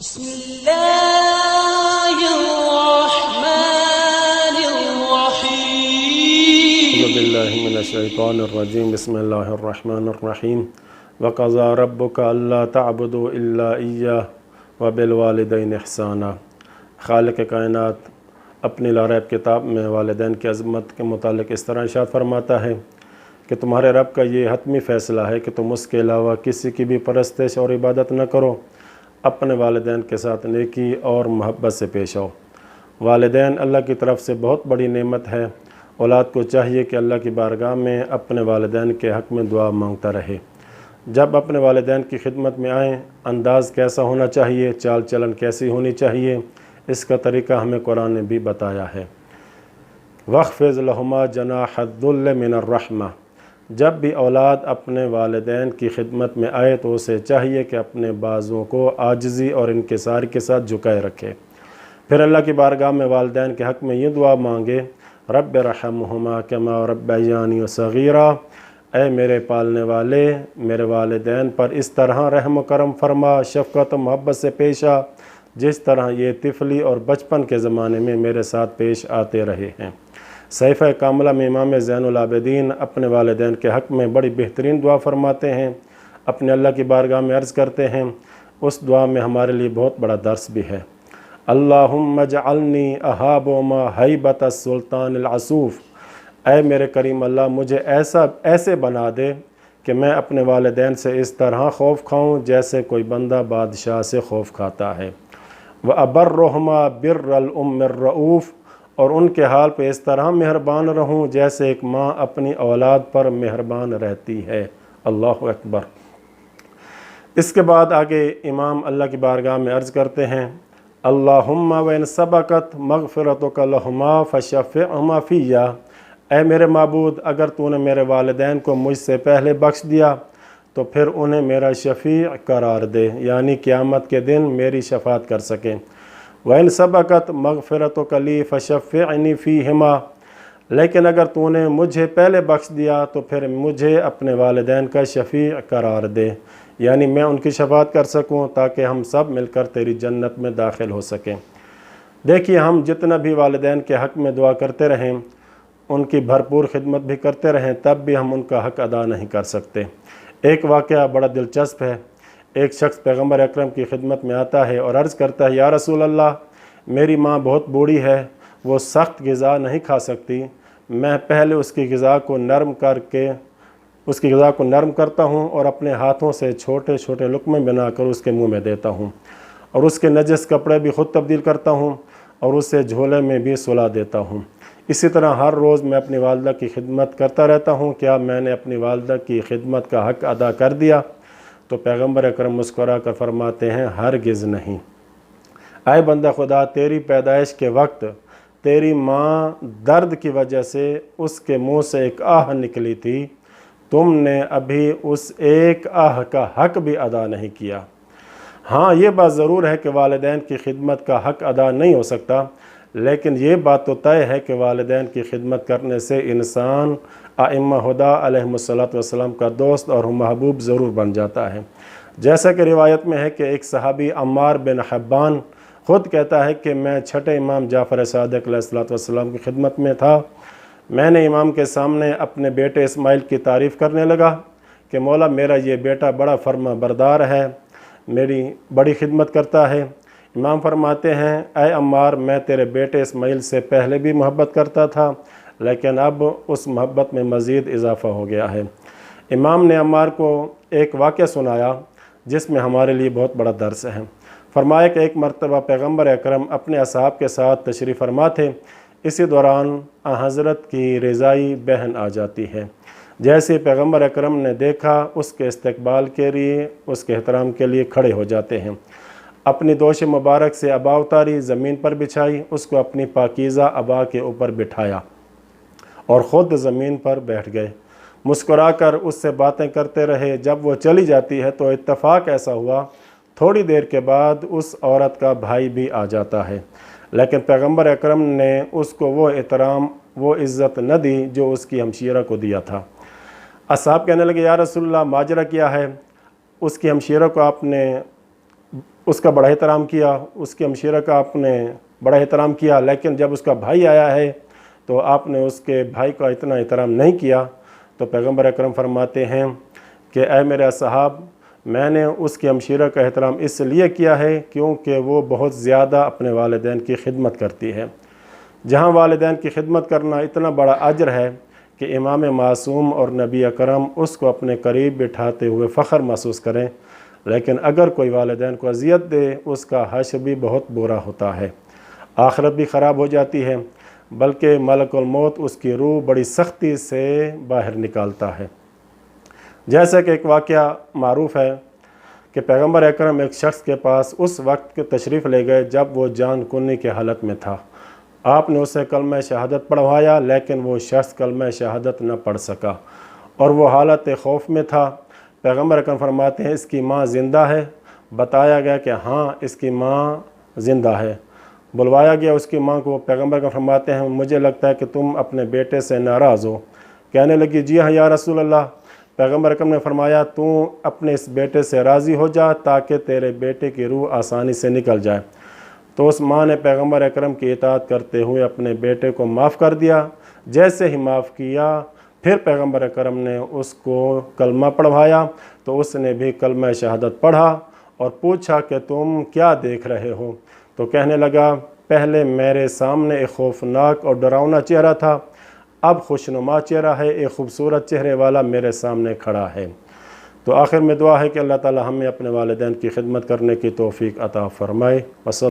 بسم اللہ الرحمن الرحیم اعوذ باللہ من الشیطان الرجیم بسم اللہ الرحمن الرحیم وقضى ربک الا تعبدوا الا ایاہ وبالوالدین احسانا۔ خالق کائنات اپنی لا ریب کتاب میں والدین کی عظمت کے متعلق اس طرح ارشاد فرماتا ہے کہ تمہارے رب کا یہ حتمی فیصلہ ہے کہ تم اس کے علاوہ کسی کی بھی پرستش اور عبادت نہ کرو، اپنے والدین کے ساتھ نیکی اور محبت سے پیش آؤ۔ والدین اللہ کی طرف سے بہت بڑی نعمت ہے۔ اولاد کو چاہیے کہ اللہ کی بارگاہ میں اپنے والدین کے حق میں دعا مانگتا رہے۔ جب اپنے والدین کی خدمت میں آئیں، انداز کیسا ہونا چاہیے، چال چلن کیسی ہونی چاہیے، اس کا طریقہ ہمیں قرآن نے بھی بتایا ہے۔ وَاخْفِضْ لَهُمَا جَنَاحَ الذُّلِّ مِنَ الرَّحْمَةِ۔ جب بھی اولاد اپنے والدین کی خدمت میں آئے تو اسے چاہیے کہ اپنے بازوؤں کو عاجزی اور انکسار کے ساتھ جھکائے رکھے۔ پھر اللہ کی بارگاہ میں والدین کے حق میں یہ دعا مانگے، رب ارحمہما کما ربیانی صغیرا، اے میرے پالنے والے، میرے والدین پر اس طرح رحم و کرم فرما، شفقت و محبت سے پیش آ جس طرح یہ طفلی اور بچپن کے زمانے میں میرے ساتھ پیش آتے رہے ہیں۔ صحیفہ کاملہ میں امام زین العابدین اپنے والدین کے حق میں بڑی بہترین دعا فرماتے ہیں، اپنے اللہ کی بارگاہ میں عرض کرتے ہیں۔ اس دعا میں ہمارے لیے بہت بڑا درس بھی ہے۔ اللہم اجعلنی اہاب ما ہیبت السلطان العصوف، اے میرے کریم اللہ مجھے ایسے بنا دے کہ میں اپنے والدین سے اس طرح خوف کھاؤں جیسے کوئی بندہ بادشاہ سے خوف کھاتا ہے۔ وَأَبَرُّهُمَا بِرَّ الْأُمِّ الرَّؤُوفِ، اور ان کے حال پہ اس طرح مہربان رہوں جیسے ایک ماں اپنی اولاد پر مہربان رہتی ہے۔ اللہ اکبر۔ اس کے بعد آگے امام اللہ کی بارگاہ میں عرض کرتے ہیں، اللہم وَإِن سَبَقَتْ مَغْفِرَتُكَ لَهُمَا فَشَفِّعْهُمَا فِيَّا، اے میرے معبود اگر تو نے میرے والدین کو مجھ سے پہلے بخش دیا تو پھر انہیں میرا شفیع قرار دے، یعنی قیامت کے دن میری شفاعت کر سکیں۔ وَإِن سَبَقَتْ مَغْفِرَتُكَ لِي فَشَفِّعْنِي فِيهِمَا، لیکن اگر تو نے مجھے پہلے بخش دیا تو پھر مجھے اپنے والدین کا شفیع قرار دے، یعنی میں ان کی شفاعت کر سکوں تاکہ ہم سب مل کر تیری جنت میں داخل ہو سکیں۔ دیکھیے ہم جتنا بھی والدین کے حق میں دعا کرتے رہیں، ان کی بھرپور خدمت بھی کرتے رہیں، تب بھی ہم ان کا حق ادا نہیں کر سکتے۔ ایک واقعہ بڑا دلچسپ ہے۔ ایک شخص پیغمبر اکرم کی خدمت میں آتا ہے اور عرض کرتا ہے، یا رسول اللہ میری ماں بہت بوڑھی ہے، وہ سخت غذا نہیں کھا سکتی، میں پہلے اس کی غذا کو نرم کرتا ہوں اور اپنے ہاتھوں سے چھوٹے چھوٹے لقمے بنا کر اس کے منہ میں دیتا ہوں، اور اس کے نجس کپڑے بھی خود تبدیل کرتا ہوں اور اسے جھولے میں بھی سلا دیتا ہوں۔ اسی طرح ہر روز میں اپنی والدہ کی خدمت کرتا رہتا ہوں، کیا میں نے اپنی والدہ کی خدمت کا حق ادا کر دیا؟ تو پیغمبر اکرم مسکرا کر فرماتے ہیں، ہرگز نہیں۔ اے بندہ خدا، تیری پیدائش کے وقت تیری ماں درد کی وجہ سے اس کے منہ سے ایک آہ نکلی تھی، تم نے ابھی اس ایک آہ کا حق بھی ادا نہیں کیا۔ ہاں یہ بات ضرور ہے کہ والدین کی خدمت کا حق ادا نہیں ہو سکتا، لیکن یہ بات تو طے ہے کہ والدین کی خدمت کرنے سے انسان ائمہ ہدیٰ علیہم السلام کا دوست اور محبوب ضرور بن جاتا ہے۔ جیسا کہ روایت میں ہے کہ ایک صحابی عمار بن حبان خود کہتا ہے کہ میں چھٹے امام جعفر صادق علیہ السلام کی خدمت میں تھا، میں نے امام کے سامنے اپنے بیٹے اسماعیل کی تعریف کرنے لگا کہ مولا میرا یہ بیٹا بڑا فرما بردار ہے، میری بڑی خدمت کرتا ہے۔ امام فرماتے ہیں، اے عمار میں تیرے بیٹے اسماعیل سے پہلے بھی محبت کرتا تھا، لیکن اب اس محبت میں مزید اضافہ ہو گیا ہے۔ امام نے عمار کو ایک واقعہ سنایا جس میں ہمارے لیے بہت بڑا درس ہے۔ فرمایا کہ ایک مرتبہ پیغمبر اکرم اپنے اصحاب کے ساتھ تشریف فرما تھے، اسی دوران حضرت کی رضائی بہن آ جاتی ہے۔ جیسے پیغمبر اکرم نے دیکھا اس کے استقبال کے لیے، اس کے احترام کے لیے کھڑے ہو جاتے ہیں، اپنی دوش مبارک سے عبا اتاری، زمین پر بچھائی، اس کو اپنی پاکیزہ عبا کے اوپر بٹھایا اور خود زمین پر بیٹھ گئے، مسکرا کر اس سے باتیں کرتے رہے۔ جب وہ چلی جاتی ہے تو اتفاق ایسا ہوا تھوڑی دیر کے بعد اس عورت کا بھائی بھی آ جاتا ہے، لیکن پیغمبر اکرم نے اس کو وہ احترام، وہ عزت نہ دی جو اس کی ہمشیرہ کو دیا تھا۔ اصحاب کہنے لگے، یا رسول اللہ ماجرا کیا ہے؟ اس کی ہمشیرہ کو آپ نے اس کا بڑا احترام کیا، اس کے ہمشیرہ کا آپ نے بڑا احترام کیا، لیکن جب اس کا بھائی آیا ہے تو آپ نے اس کے بھائی کا اتنا احترام نہیں کیا۔ تو پیغمبر اکرم فرماتے ہیں کہ اے میرے اصحاب، میں نے اس کے ہمشیرہ کا احترام اس لیے کیا ہے کیونکہ وہ بہت زیادہ اپنے والدین کی خدمت کرتی ہے۔ جہاں والدین کی خدمت کرنا اتنا بڑا اجر ہے کہ امام معصوم اور نبی اکرم اس کو اپنے قریب بٹھاتے ہوئے فخر محسوس کریں، لیکن اگر کوئی والدین کو اذیت دے اس کا حشر بھی بہت برا ہوتا ہے، آخرت بھی خراب ہو جاتی ہے، بلکہ ملک الموت اس کی روح بڑی سختی سے باہر نکالتا ہے۔ جیسا کہ ایک واقعہ معروف ہے کہ پیغمبر اکرم ایک شخص کے پاس اس وقت کے تشریف لے گئے جب وہ جان کنی کی حالت میں تھا۔ آپ نے اسے کلمہ شہادت پڑھوایا، لیکن وہ شخص کلمہ شہادت نہ پڑھ سکا اور وہ حالت خوف میں تھا۔ پیغمبر اکرم فرماتے ہیں اس کی ماں زندہ ہے؟ بتایا گیا کہ ہاں اس کی ماں زندہ ہے۔ بلوایا گیا اس کی ماں کو۔ پیغمبر اکرم فرماتے ہیں مجھے لگتا ہے کہ تم اپنے بیٹے سے ناراض ہو۔ کہنے لگی جی ہاں یا رسول اللہ۔ پیغمبر اکرم نے فرمایا تو اپنے اس بیٹے سے راضی ہو جا تاکہ تیرے بیٹے کی روح آسانی سے نکل جائے۔ تو اس ماں نے پیغمبر اکرم کی اطاعت کرتے ہوئے اپنے بیٹے کو معاف کر دیا۔ جیسے ہی معاف کیا پھر پیغمبر اکرم نے اس کو کلمہ پڑھوایا تو اس نے بھی کلمہ شہادت پڑھا اور پوچھا کہ تم کیا دیکھ رہے ہو؟ تو کہنے لگا پہلے میرے سامنے ایک خوفناک اور ڈراؤنا چہرہ تھا، اب خوشنما چہرہ ہے، ایک خوبصورت چہرے والا میرے سامنے کھڑا ہے۔ تو آخر میں دعا ہے کہ اللہ تعالی ہمیں اپنے والدین کی خدمت کرنے کی توفیق عطا فرمائے۔